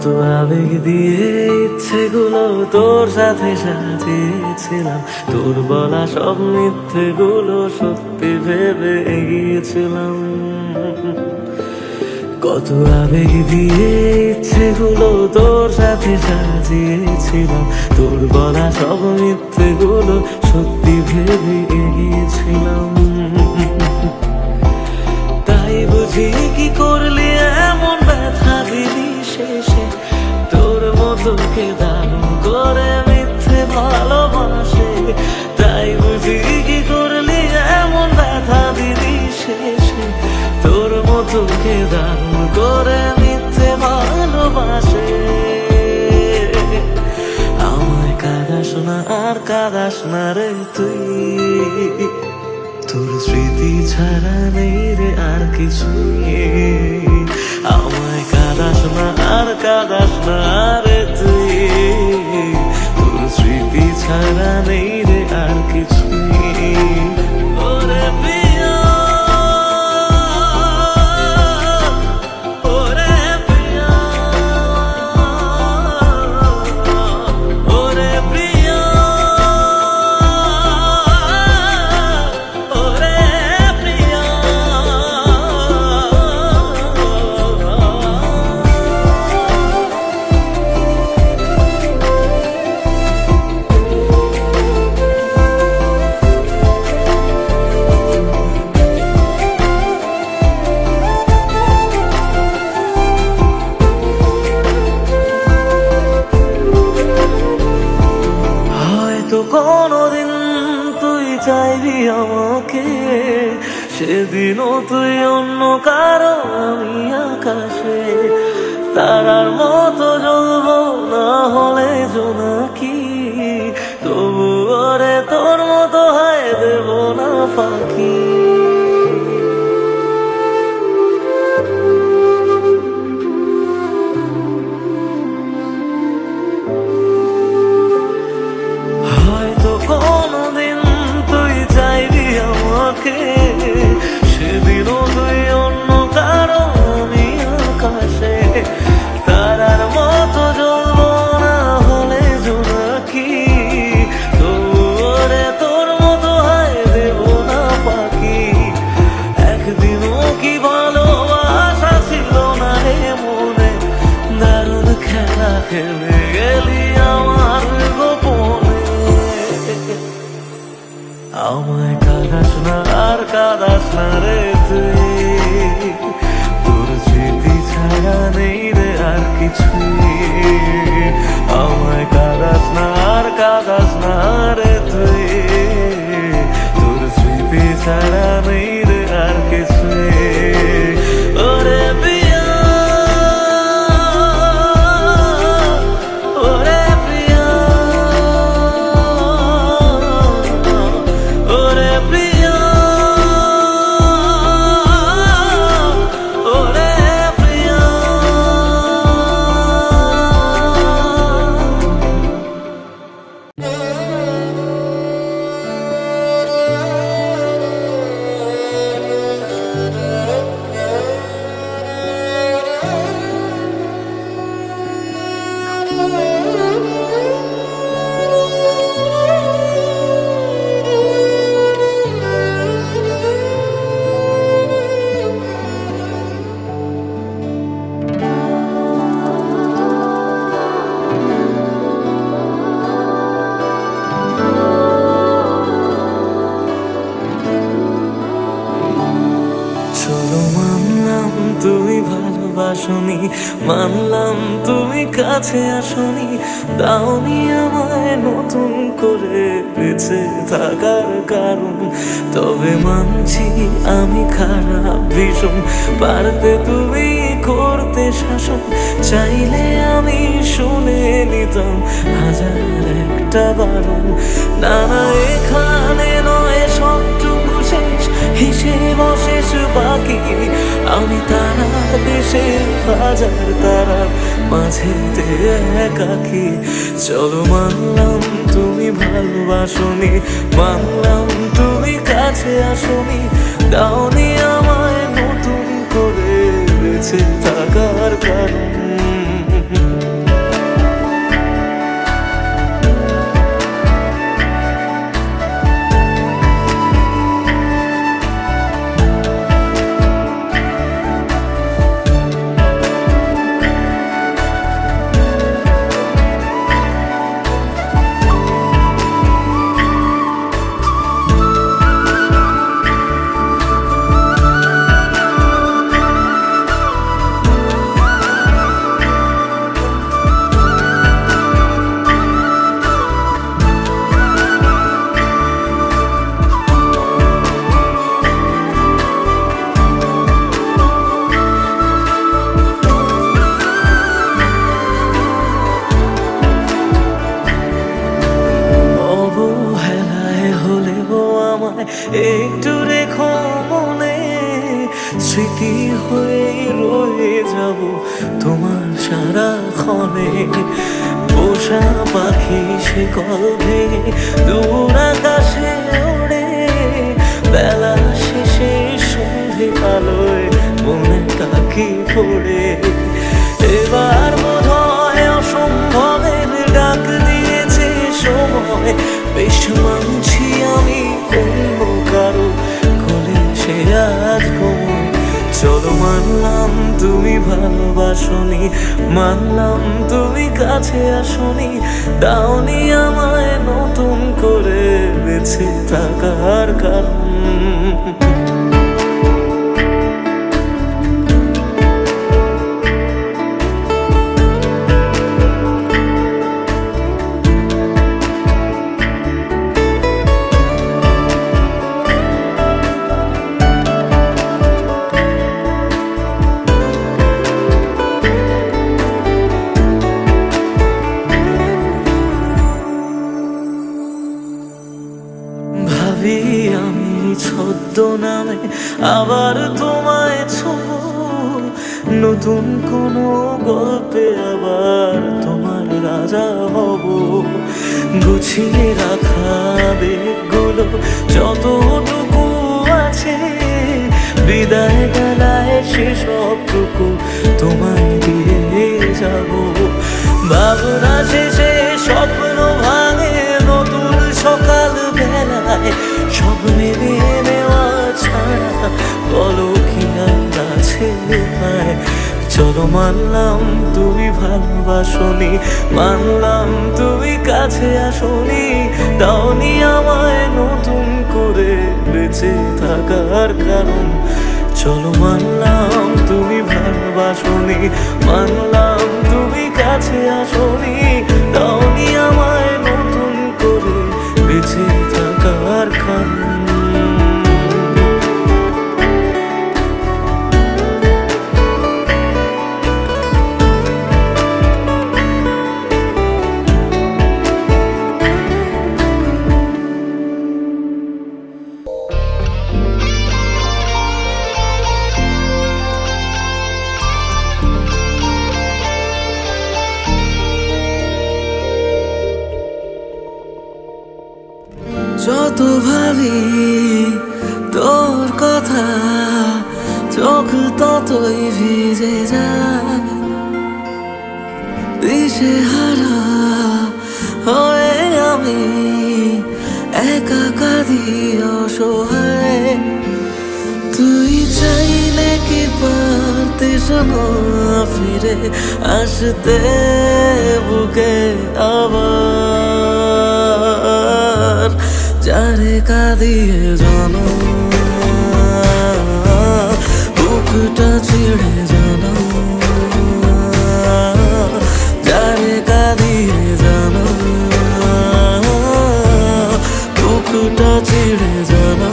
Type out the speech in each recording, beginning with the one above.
কত আবেগ দিয়ে ইচ্ছেগুলো তোর সাথে সাজিয়েছিলাম, তোর বলা সব মিথ্যেগুলো সত্যি ভেবে এগিয়েছিলাম। কত আবেগ দিয়ে ইচ্ছেগুলো তোর সাথে সাজিয়েছিলাম, তোর বলা সব মিথ্যেগুলো সত্যি ভেবে এগিয়েছিলাম। তাই বুঝি কি করলি এমন ব্যথা দিলি শেষে, তোর মতো কে দারুণ করে মিথ্যে ভালোবাসে। তাই বুঝি কি করলি এমন ব্যথা দিলি শেষে, তোর মতো কে দারুণ করে মিথ্যে ভালোবাসে। আমায় কাঁদাস না আর কাঁদাস না রে তুই, তোর স্মৃতি ছাড়া নেই রে আর কিছুই। আমায় কাঁদাস না আর কাঁদাস না রে তুই, তোর স্মৃতি ছাড়া নেই রে আর কিছুই। ওরে প্রিয়া, ওরে প্রিয়া, ওরে প্রিয়া, ওরে প্রিয়া। হয়তো কোনদিন তুই চাইবি আমাকে, সেদিনও তুই অন্য কারো আমি আকাশে। তারার মতো জ্বলবো না হলে জোনাকি, তবু ওরে তোর মতো হয় দেব না ফাঁকি। হয়তো কোনদিন তুই চাইবি আমাকে, সেদিনও তুই অন্য কারো আমি আকাশে। তারার মতো জ্বলবো না হলে জোনাকি, তবু ওরে তোর মতো হয় দেব না ফাঁকি। একদিনও কি ভালোবাসা ছিল না রে মনে, দারুণ খেলা খেলে গেলি আমার গোপনে। আমায় কাঁদাস না আর কাঁদাস না রে তুই, তোর স্মৃতি ছাড়া নেই রে আর কিছুই। আমায় কাঁদাস না আর কাঁদাস না রে তুই, তোর স্মৃতি ছাড়া নেই রে আর কিছুই। ওরে প্রিয়া, ওরে প্রিয়া, ওরে প্রিয়া, ওরে প্রিয়া। চলো মানলাম তুমি ভালোবাসনি, মানলাম তুমি কাছে আসনি, দাওনি আমায় নতুন করে বেঁচে থাকার কারণ। তবে মানছি আমি খারাপ ভীষণ, পারতে তুমি করতে শাসন। চাইলে আমি শুনে নিতাম হাজার একটা বারণ। না না এখানে নয় সবটুকু শেষ, হিসেব শেষ বাকি। আমি তারা দেশে হাজার তারার মাঝেতে একাকি। চলো মানলাম তুমি ভালোবাসনি, মানলাম তুমি কাছে আসনি, দাওনি আমায় নতুন করে বেঁচে থাকার কারণ। একটু রেখো মনে, স্মৃতি হয়ে রয়ে যাব তোমার সারাক্ষণে। পোষা পাখি সে কল ভেঙে দূর আকাশে ওড়ে, বেলা শেষে সন্ধে আলোয় মনে তাকি পড়ে। এবার বোধহয় অসম্ভবের ডাক দিয়েছে সময়, বেশ মানছি আমি অন্য কারো কোলে সে আজ ঘুমোয়। চলো মানলাম তুমি ভালোবাসনি, মানলাম তুমি কাছে আসনি, দাওনি আমায় নতুন করে বেঁচে থাকার কারণ। ভাবি আমি ছদ্মনামে আবার তোমায় ছোঁব, নতুন কোনো গল্পে আবার তোমার রাজা হব। গুছিয়ে রাখা বেগগুলো যতটুকু আছে, বিদায় বেলায় সেসবটুকু তোমায় দিয়ে যাব। ভাবনা শেষে স্বপ্ন ভাঙে নতুন সকাল বেলায়, সব মেনে নেওয়া ছাড়া বলো কি আর আছে উপায়। চলো মানলাম তুমি ভালোবাসনি, মানলাম তুমি কাছে আসনি, দাওনি আমায় নতুন করে বেঁচে থাকার কারণ। চলো মানলাম তুমি ভালোবাসনি, মানলাম তুমি কাছে আসনি, দাওনি আমায় নতুন করে বেঁচে থাকার কারণ। যত ভাবি তোর কথা, চোখ ততই ভিজে যায়, দিশেহারা হয়ে আমি একা কাঁদি অসহায়। তুই চাইলে কি পারতিস না ফিরে আসতে বুকে আবার, যারে কাঁদিয়ে জানো বুকটা ছিঁড়ে জানো, যারে কাঁদিয়ে জানো বুকটা ছিঁড়ে জানো।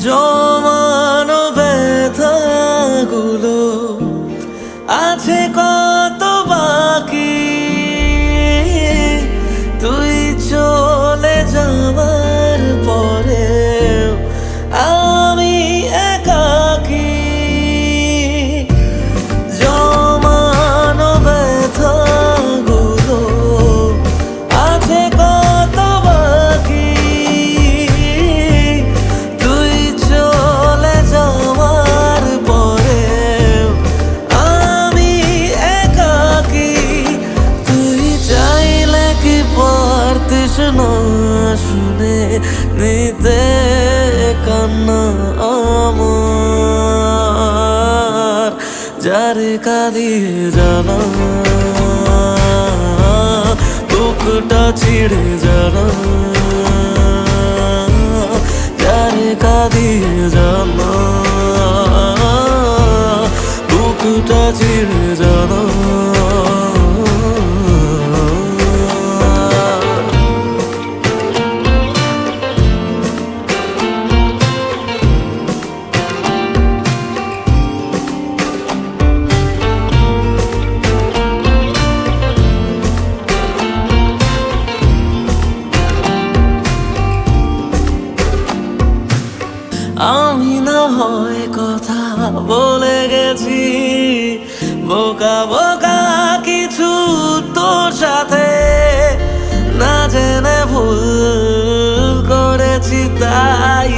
জমানো ব্যথাগুলো আছে কত বাকি, তুই চলে যাওয়ার পরে আমি একাকী। জমানো ব্যথাগুলো আছে কত বাকি, তুই চলে যাওয়ার পরে আমি একাকী। তুই চাইলে কি পারতিস না শুনে নিতে কান্না আমার, যারে কাঁদিয়ে জানা বুকটা ছিঁড়ে জানা, যারে কাঁদিয়ে জানা বুকটা বুকটা চিড়ে জানো আমি না হয় কথা বলে গেছি বোকা বোকা কিছু তোর সাথে না জেনে ভুল করেছি তাই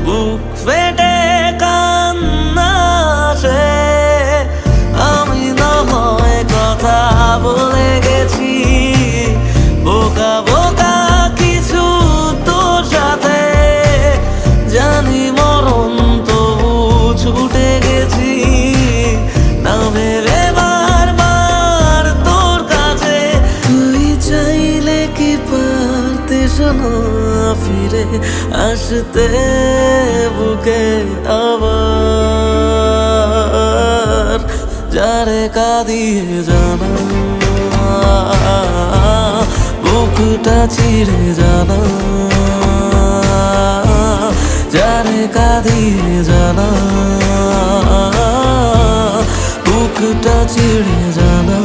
বুক ফেটে কান্না আসে আমি না হয় কথা বলে গেছি বোকা বোকা কিছু তোর সাথে জানি মরণ তবু ছুটে গেছি না ভেবে বারবার তোর কাছে তুই চাইলে কি পারতিস না ফিরে আসতে বুকে আবার যারে কাঁদিয়ে জানা বুকটা চিড়ে জানা যারে কাঁদিয়ে জানা বুকটা চিড়ে জানা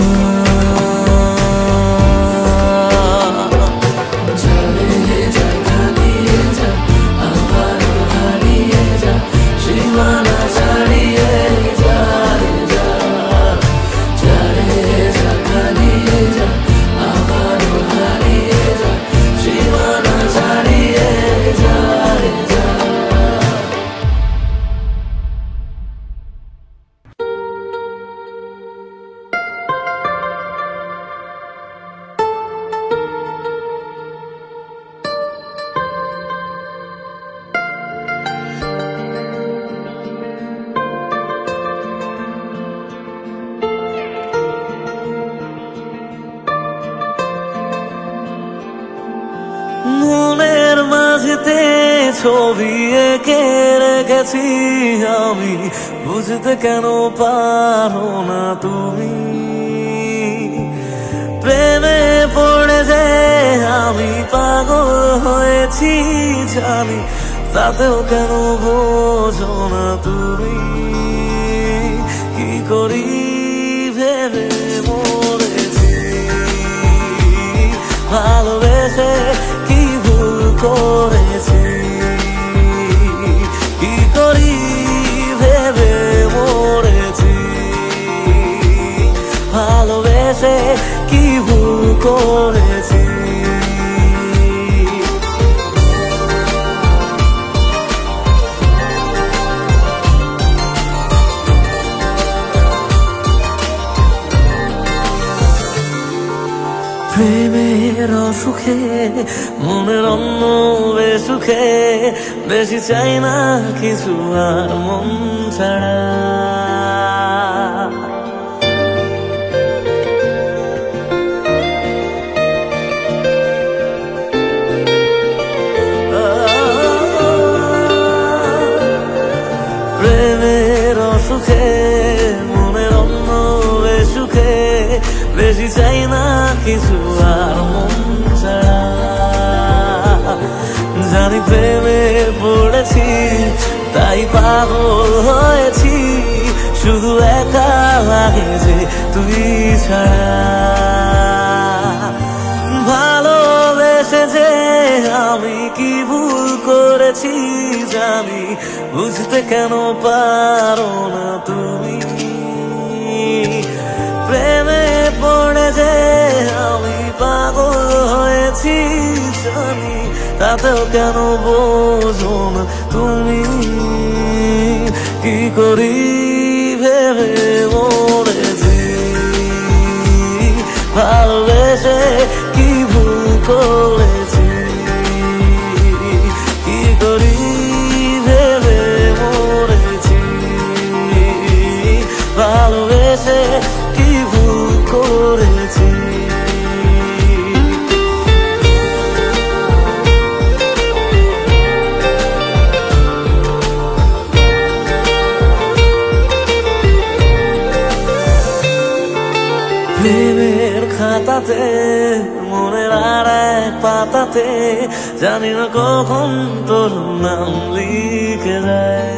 সীমানা ছাড়িয়ে যা কাঁদিয়ে যা আবারও হারিয়ে যা সীমানা ছাড়িয়ে যা মনের মাঝেতে ছবি এঁকে রেখেছি আমি বুঝতে কেন পারো না তুমি প্রেমে পড়ে যে আমি পাগল হয়েছি জানি তাতেও কেন বোঝো না তুমি কি করি ভেবে মরেছি ভালোবেসে কি ভুল করেছি কি করি ভেবে মরেছি ভালোবেসে কি ভুল করেছি প্রেমের অসুখে মনের অন্য বেসুখে বেশি চাই না কিছু আর মন ছাড়া প্রেমের অসুখে মনের অন্য বেসুখে বেশি চাই না কিছু আর মন ছাড়া জানি প্রেমে পড়েছি তাই পাগল হয়েছি শুধু একা লাগে যে তুই ছাড়া ভালোবেসে যে আমি কি ভুল করেছি জানি বুঝতে কেন পারো না তুমি প্রেমে পড়ে যে আমি পাগল হয়েছি জানি তাতেও কেন বোঝো না তুমি কি করি ভেবে মরেছি ভালোবেসে কি ভুল করেছি কি করি ভেবে মরেছি ভালোবেসে কি ভুল করেছি খাতাতে, মনের আর এক পাতাতে, জানি না কখন তোর নাম লিখে যায়।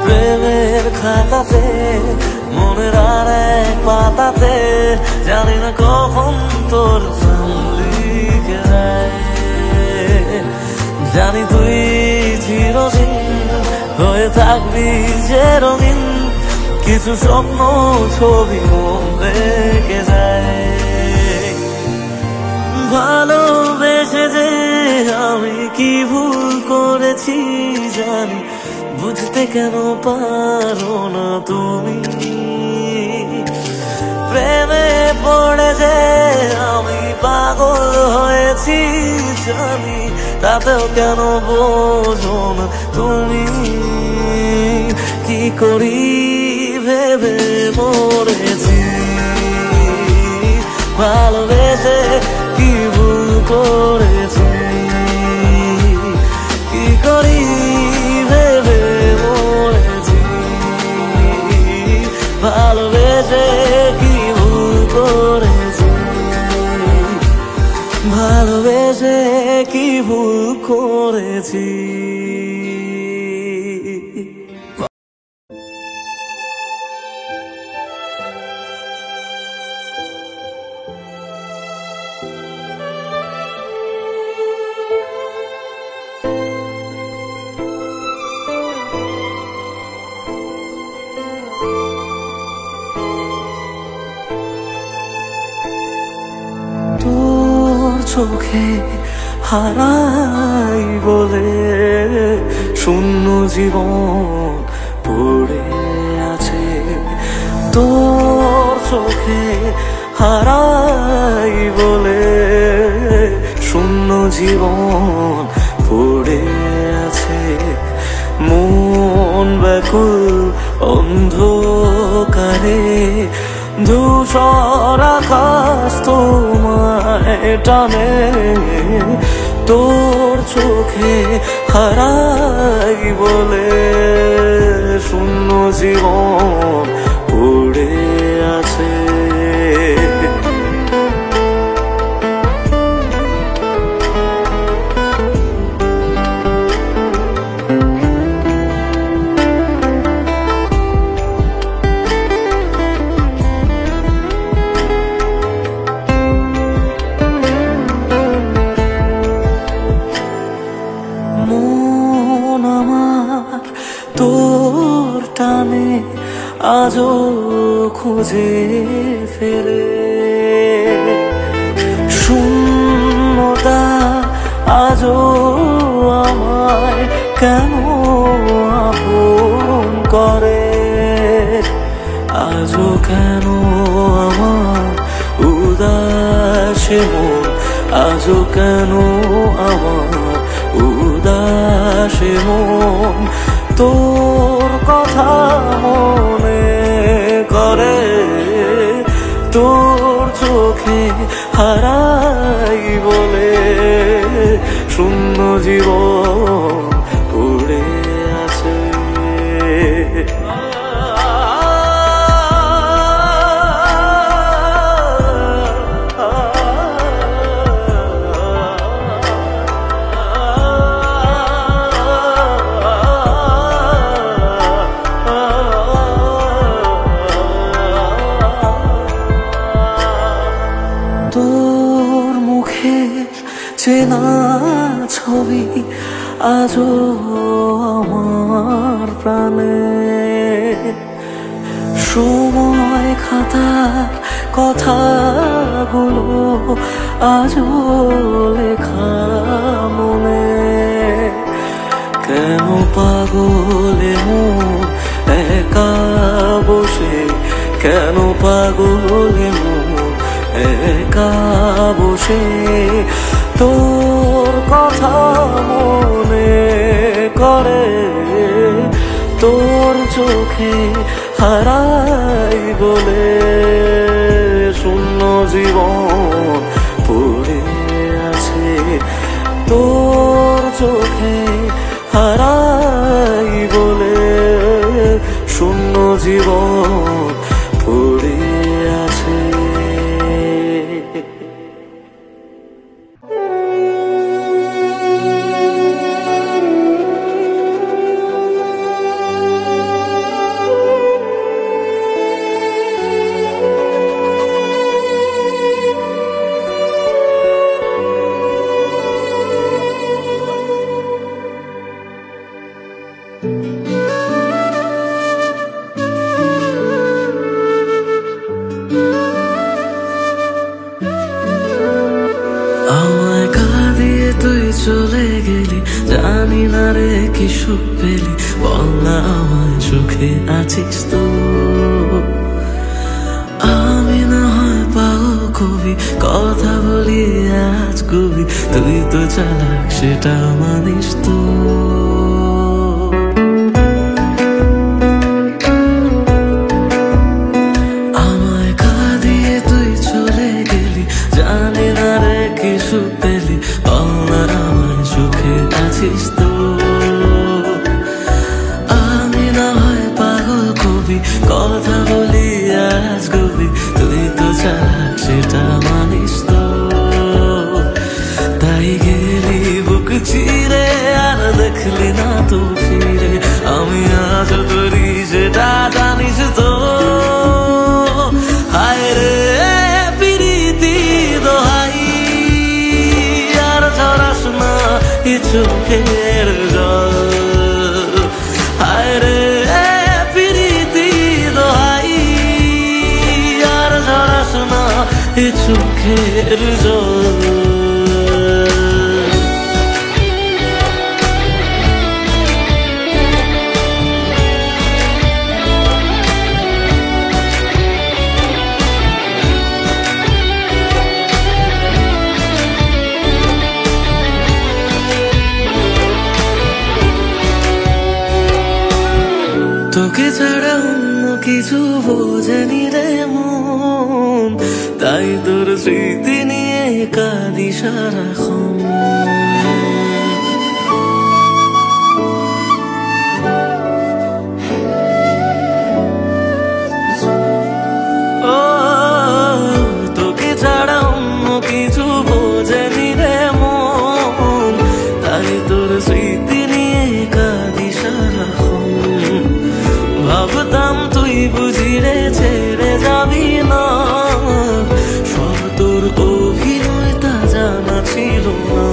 প্রেমের খাতাতে, মনের আর এক পাতাতে, জানি না কখন তোর নাম লিখে যায়। জানি তুই চিরদিন হয়ে থাকবি যে রঙিন, কিছু স্বপ্ন ছবি মন রেখে যায়। ভালোবেসে যে আমি কি ভুল করেছি জানি, বুঝতে কেন পারো না তুমি। প্রেমে পড়ে যে আমি পাগল হয়েছি জানি, তাতেও কেন বোঝো না তুমি। কি করি ভেবে মরেছি, ভালোবেসে কি ভুল করেছি। কি করি ভেবে মরেছি, ভালোবেসে কি ভুল করেছি। ভালোবেসে কি ভুল করেছি। তোর চোখে হারাই বলে শূন্য জীবন পড়ে আছে। তোর চোখে হারাই বলে শূন্য জীবন পড়ে আছে। মন ব্যাকুল অন্ধকারে, ধূসর আকাশ তোমায় টানে। তোর চোখে হারাই বলে শূন্য জীবন পড়ে আছে। তোর টানে আজও খুঁজে ফেরে, শূন্যতা আজও আমায় কেন আপন করে। আজও কেন আমার উদাসে মন, আজও কেন আমার উদাসে মন। তোর কথা মনে করে, তোর চোখে হারাই বলে শূন্য জীবন পড়ে আছে। তোর মুখের চেনা ছবি আজও আমার প্রাণে। সময় খাতার কথাগুলো আজও লেখা মনে। কেন পাগলে মন একা বসে, কেন পাগলে মন একা বসে তোর কথা মনে করে। তোর চোখে হারাই বলে শূন্য জীবন পড়ে চলে গেলি, জানি না রে কি সুখ পেলি, বল না আমায় সুখে আছিস তো। আমি না হয় পাগল কবি, কথা বলি আজ কবি, তুই তো চালাক সেটা মানিস তো। আমায় কাঁদিয়ে তুই চলে গেলি, জানি না রে কি সুখ পেলি, বল না আমায় সুখে আছিস তো। আমি না হয় পাগল কবি, কথা বলি আজ কবি, তুই তো চালাক সেটা মানিস তো। তাই গেলি বুক চিরে আর দেখলি না তো ফিরে, আমি আজ তোরি সেটা জানিস তো। হায় রে প্রীতি দোহাই, আর ঝরাস না এ চোখের জল। হায় রে প্রীতি দোহাই, আর ঝরাস না এ চোখের জল। তোকে ছাড়া অন্য কিছু বোঝেনি রে মন, তাই তোর স্মৃতি নিয়ে কাঁদি সারাক্ষণ। ও তোকে ছাড়া অন্য কিছু বোঝেনি রে মন, তাই তোর স্মৃতি নিয়ে কাঁদি সারাক্ষণ। ভাবতাম তুই বুঝি রে ছেড়ে যাবি না, সব তোর অভিনয় তা জানা ছিল না।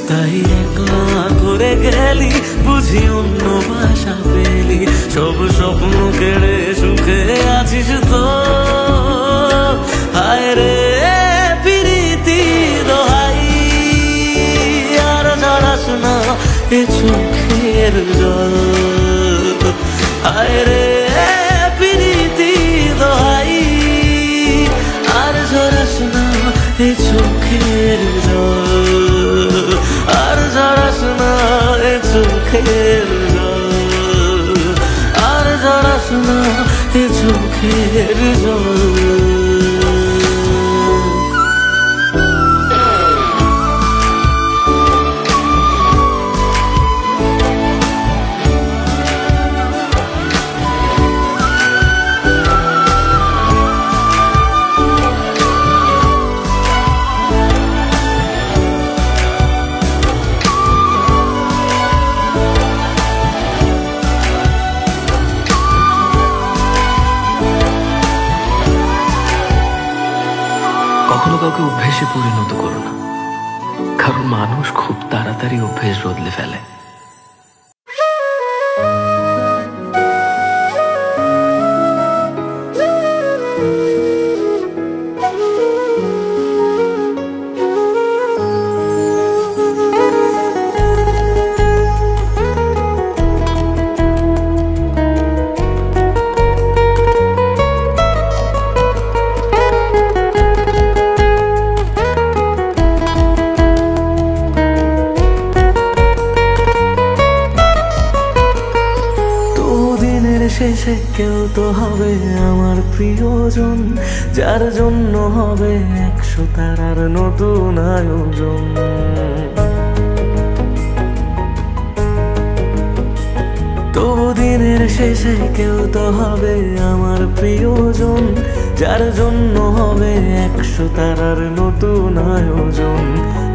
তাই একলা করে গেলি, বুঝি অন্য ভাষা পেলি, সব স্বপ্ন কেড়ে সুখে আছিস তো। হায় রে প্রীতি দোহাই, আর ঝরাস না এ চোখের জল। হায় রে প্রীতি দোহাই, আর ঝরাস না এ চোখের জল। আর ঝরাস না এ চোখের জল, আর ঝরাস না এ চোখের জল। কখনো কাউকে অভ্যেসে পরিণত করো না, কারণ মানুষ খুব তাড়াতাড়ি অভ্যেস বদলে ফেলে। শেষে কেউ তো হবে আমার প্রিয়জন, যার জন্য হবে 100 তারার নতুন আয়োজন। তবু দিনের শেষে কেউ তো হবে আমার প্রিয়জন, যার জন্য হবে 100 তারার নতুন আয়োজন।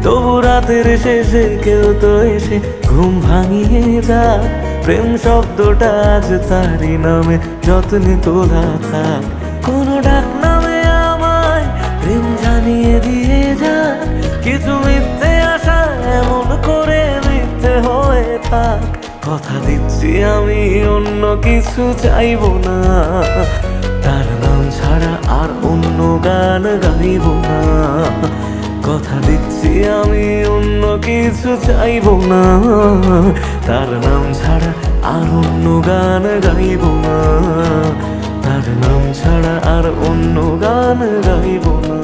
তবু রাতের শেষে কেউ তো এসে ঘুম ভাঙিয়ে যাক, প্রেম শব্দটা আজ তারই নামে যত্নে তোলা থাক। কোনো ডাক নামে আমায় প্রেম জানিয়ে দিয়ে যাক, কিছু মিথ্যে আশা এমন করে মিথ্যে হয়ে থাক। কথা দিচ্ছি আমি অন্য কিছু চাইব না, তার নাম ছাড়া আর অন্য গান গাইব না। কথা দিচ্ছি আমি অন্য কিছু চাইব না, তার নাম ছাড়া আর অন্য গান গাইব না, তার নাম ছাড়া আর অন্য গান গাইব না।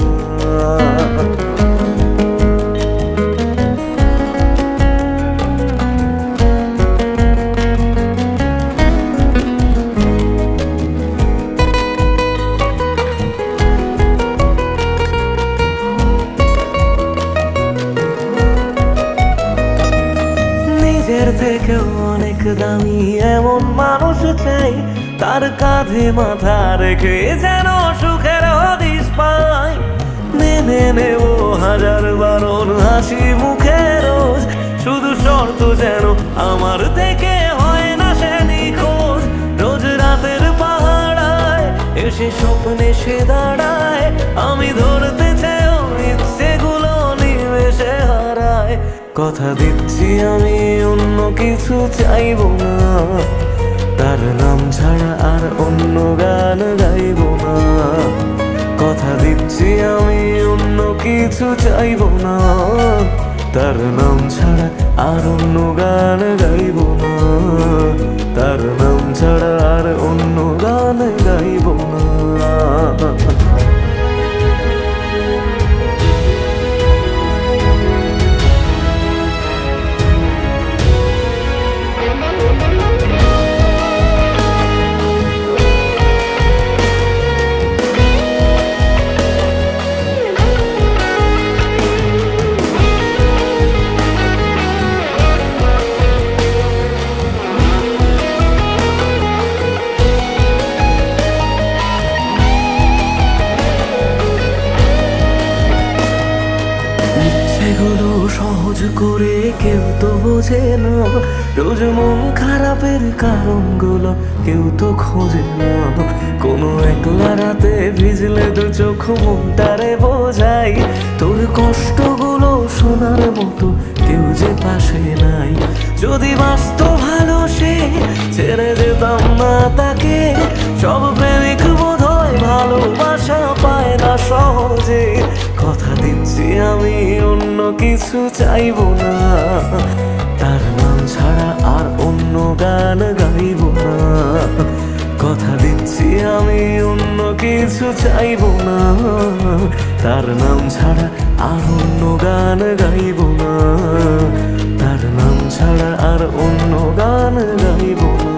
নিজের থেকেও অনেক দামি এমন মানুষ চাই, তার কাঁধে মাথা রেখে যেন সুখের হদিশ পাই। মেনে নেব হাজার বারণ হাসি মুখে রোজ, শুধু শর্ত যেন আমার থেকে হয় না সে নিখোঁজ। রোজ রাতের পাহাড়ায় এসে স্বপ্নে সে দাঁড়ায়, আমি ধরতে চেয়েও ইচ্ছেগুলো নিমেষে হারায়। কথা দিচ্ছি আমি অন্য কিছু চাইব না, তার নাম ছাড়া আর অন্য গান গাইব না। কথা দিচ্ছি আমি অন্য কিছু চাইব না, তার নাম ছাড়া আর অন্য গান গাইব না, তার নাম ছাড়া আর অন্য গান গাইব না। সহজ করে কেউ তো বোঝে না, রোজ মন খারাপের কারণগুলো কেউ তো খোঁজে না। কোনো একলা রাতে ভিজলে দু চোখ মনটারে বোঝাই, তোর কষ্টগুলো শোনার মতো কেউ যে পাশে নাই। যদি বাঁচত ভালো সে ছেড়ে যেতাম না তাকে, সব প্রেমিক বোধ হয় ভালোবাসা পায় না সহজে। কথা দিচ্ছি আমি অন্য কিছু চাইব না, তার নাম ছাড়া আর অন্য গান গাইব না। কথা দিচ্ছি আমি অন্য কিছু চাইব না, তার নাম ছাড়া আর অন্য গান গাইব না, তার নাম ছাড়া আর অন্য গান গাইব না।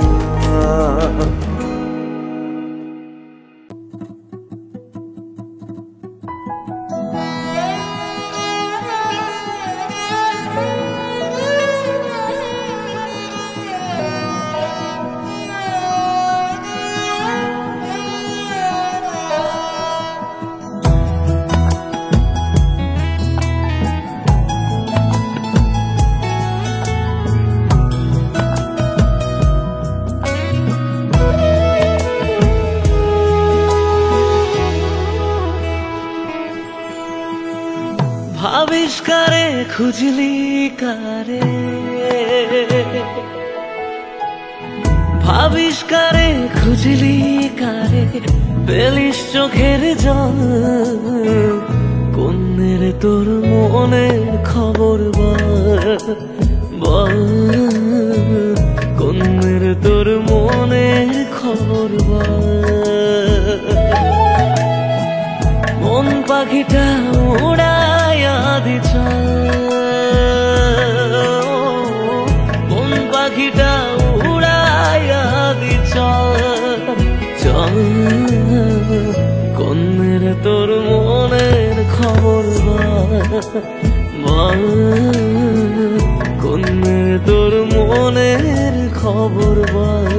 আবিষ্কারে খুঁজলি কারে, ভাবিষ্কারে খুঁজলি কারে, পেলিস চোখের জল। কোনের তোর মনের খবর বল, কোনের তোর মনের খবর বল। মন পাখিটা উড়াইয়া দিছ, মন পাখিটা উড়াইয়া দিছ। চল কোনের তোর মনের খবর বল, কোনের তোর মনের খবর বল।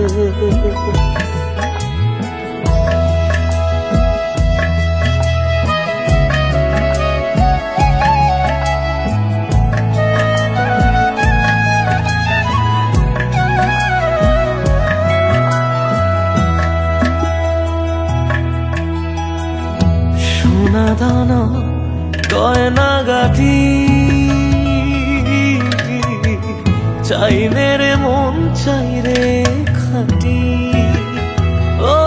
সোনা দানা গয়না গাঠি চাই রে মন চাই রে খাটি। ও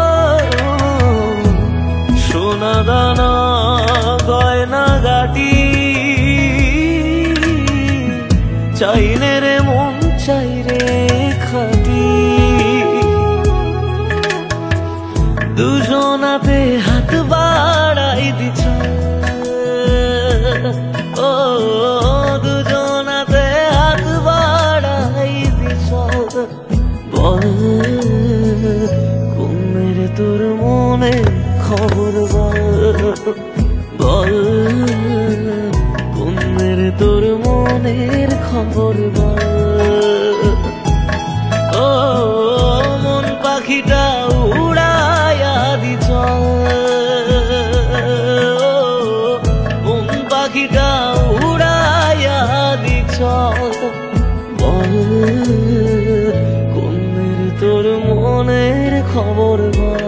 সোনা দানা গয়না গাঠি চাইলে রে মন চাইরে খাটি, দুজনাতে হাত বাড়াই দিছ, ও দুজনাতে হাত বাড়াই দিছ। বল কোন রে তোর মনে খবর বল, বল কোন রে তোর মনের খবর বল। ও মন পাখিটা উড়াইয়া দিছ, মন পাখিটা উড়াইয়া দিছ। বল কোন রে তোর মনের খবর বল।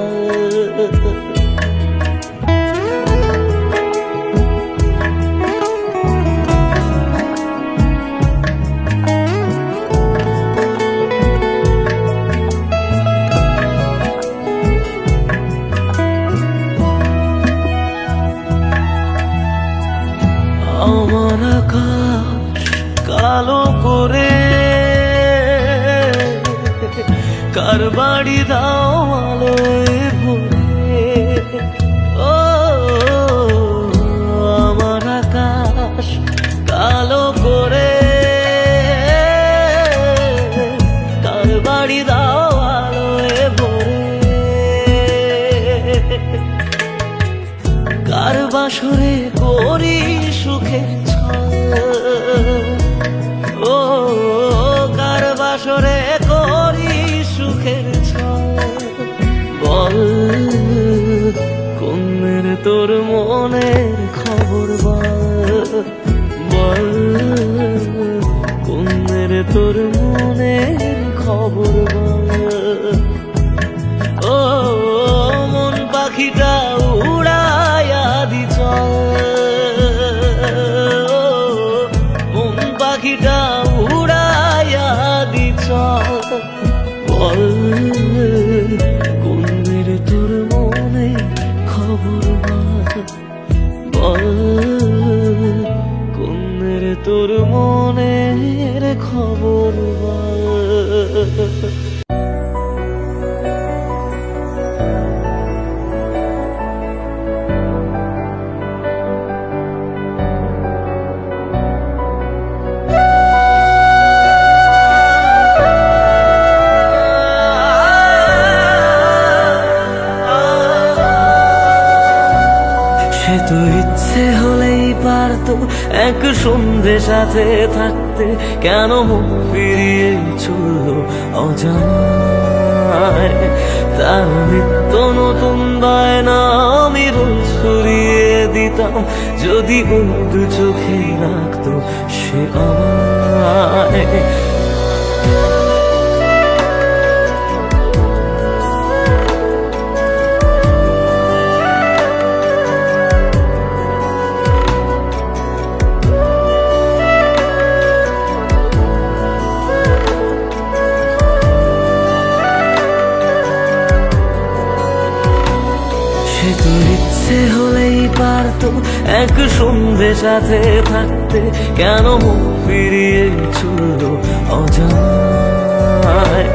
আমার আকাশ কালো করে কার বাড়ি দাও আলোয় ভরে, ও আমার আকাশ কালো করে কার বাড়ি দাও আলোয় ভরে, কার বাসরে করি সুখের ছল, ও কার বাসরে করি সুখের ছল। বল কোন রে তোর মনের খবর বল, বল কোন রে তোর মনের খবর বল। ও মন পাখিটা উড়াইয়া দিছ, মন পাখিটা উড়াইয়া দিছ। বল কোন রে তোর মনে খবর বল, বল কোন রে তোর মনের খবর বল। সে তো ইচ্ছে হলেই পারতো এক সন্ধে সাথে থাকতে, কেন মুখ ফিরিয়ে চলল অজানায়। তার নিত্য নতুন বায়না আমি রোজ সরিয়ে দিতাম, যদি দু চোখে রাখতো সে আমায়। সে তো ইচ্ছে হলেই পারতো এক সন্ধে সাথে থাকতে, কেন মুখ ফিরিয়ে চলল অজানায়।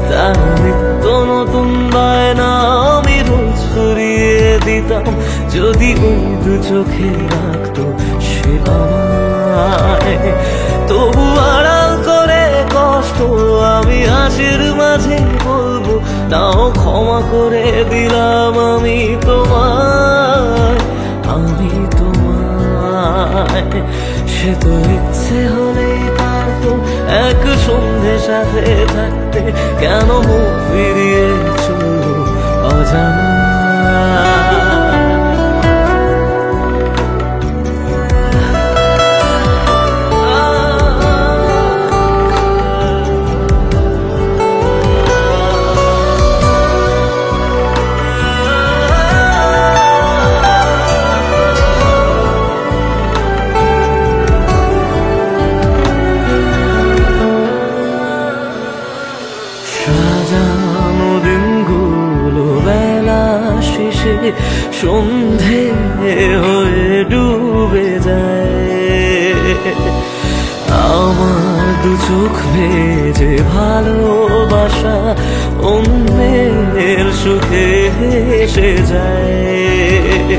তার নিত্য নতুন বায়না আমি রোজ সরিয়ে দিতাম, যদি দু চোখে রাখতো সে আমায়। তবু আড়াল করে কষ্ট আমি হাসির মাঝে বলবো, তাও ক্ষমা করে দিলাম আমি তোমায়, আমি তোমায়। সে তো ইচ্ছে হলেই পারতো এক সন্ধে সাথে থাকতে, কেন মুখ ফিরিয়ে চলল অজানা। সন্ধে হয়ে ডুবে যায়, আমার দু চোখ ভেজে ভালোবাসা অন্যের সুখে হেসে যায়।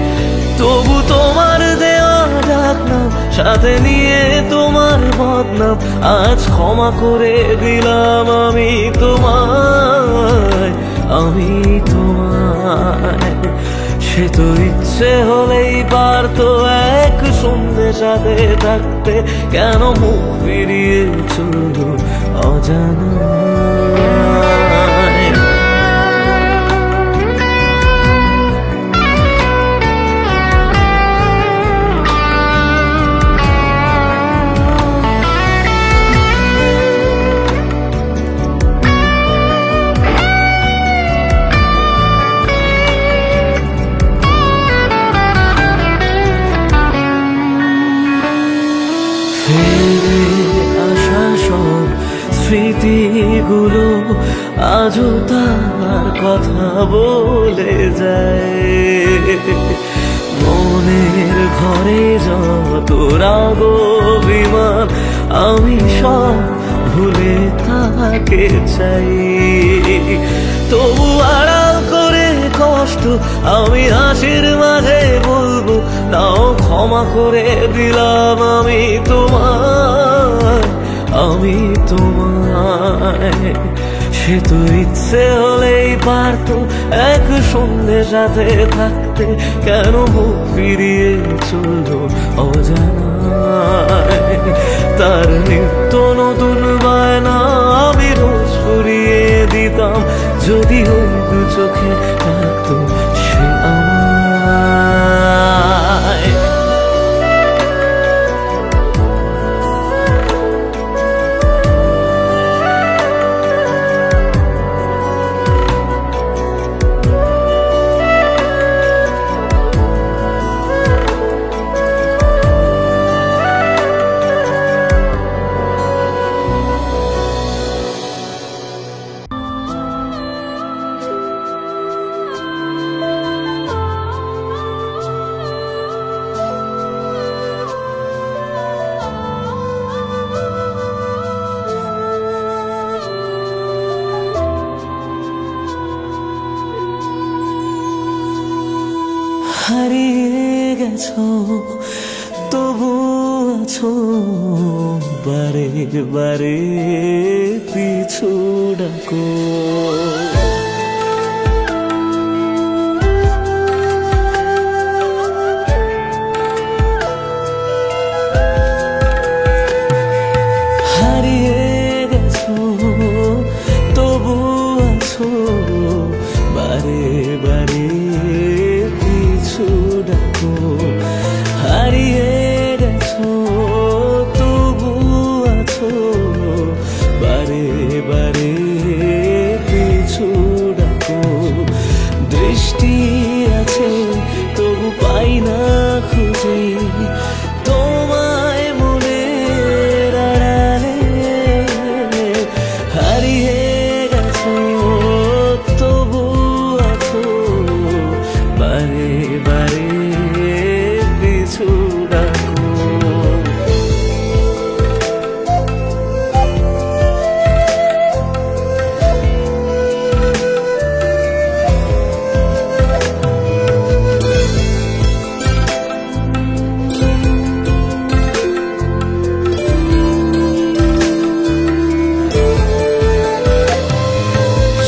তবু তোমার দেওয়া ডাকনাম সাথে নিয়ে তোমার বদনাম আজ ক্ষমা করে দিলাম আমি তোমায়, আমি তোমায়। সে তো ইচ্ছে হলেই পারতো এক সন্ধ্যে সাথে থাকতে, কেন মুখ ফিরিয়ে চলল অজানায়। ফিরে আসা সব স্মৃতিগুলো আজও তার কথা বলে যায়। মনের ঘরে যত রাগ অভিমান আমি সব ভুলে তাকে চাই। তবু আড়াল করে কষ্ট আমি হাসির মাঝে বলবো, নাও ক্ষমা করে দিলাম আমি তোমায়, আমি তোমায়। সে তো ইচ্ছে হলেই পারতো এক সন্ধ্যে সাথে থাকতে, কেন মুখ ফিরিয়ে চলল অজানায়। তার নিত্য নতুন বায়না আমি রোজ ফুরিয়ে দিতাম, যদি ওই দু চোখে থাকতো সে আমায়। হারিয়ে গেছো তবু আছো, বারে বারে পিছু ডাকো। হারিয়ে গেছো তবু আছো, বারে বারে পিছু ডাকো। হারিয়ে গেছো তবু আছো, বারে বারে পিছু ডাকো। দৃষ্টি আছে তবু পাই না খুঁজে তোমায় মনের আড়ালে। হারিয়ে গেছো তবু আছো, বারে বারে পিছু ডাকো।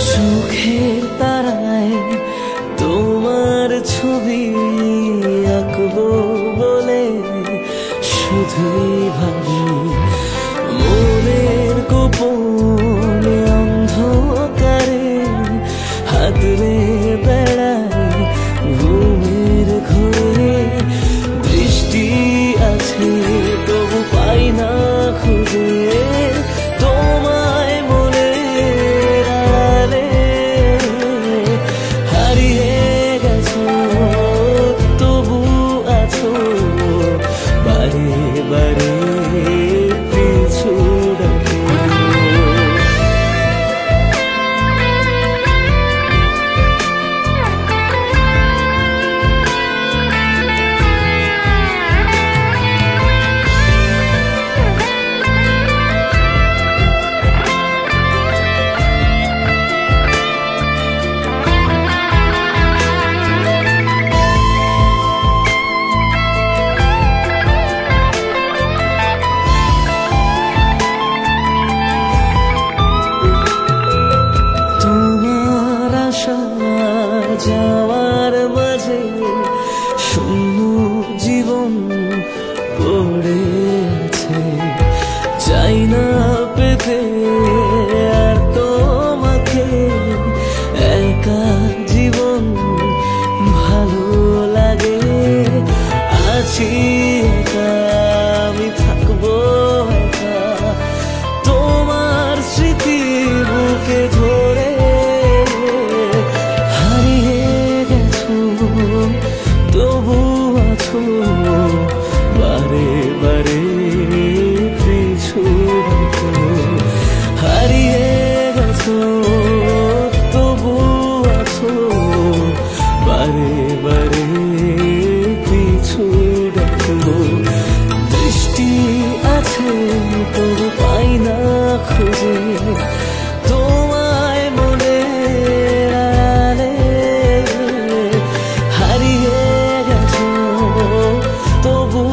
চোখের তারায় তোমার ছবি আঁকবো বলে শুধুই ভাবি, মনের গোপনে অন্ধকারে হাতরে বেড়াই ঘুমের ঘরে। দৃষ্টি আছে তবু পাই না খুঁজে তোমায় মনের আড়ালে। হারিয়ে গেছো তবু আছো, বারে বারে আছি একা, আমি থাকবো একা তোমার স্মৃতি বুকে ধরে। হারিয়ে গেছো তবু আছো বারে বারে পিছু ডাকো। হারিয়ে গেছো তবু আছো বারে বারে পিছু ডাকো। দৃষ্টি আছে তবু পাই না খুঁজে তোমায় মনের আড়ালে। হারিয়ে গেছো তবু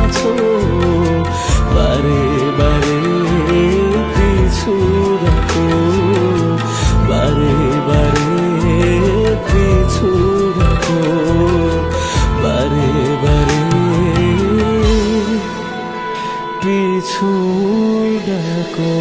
আছো বারে বারে পিছু ডাকো। বারে বারে পিছু ডাকো, বারে বারে পিছু ডাকো।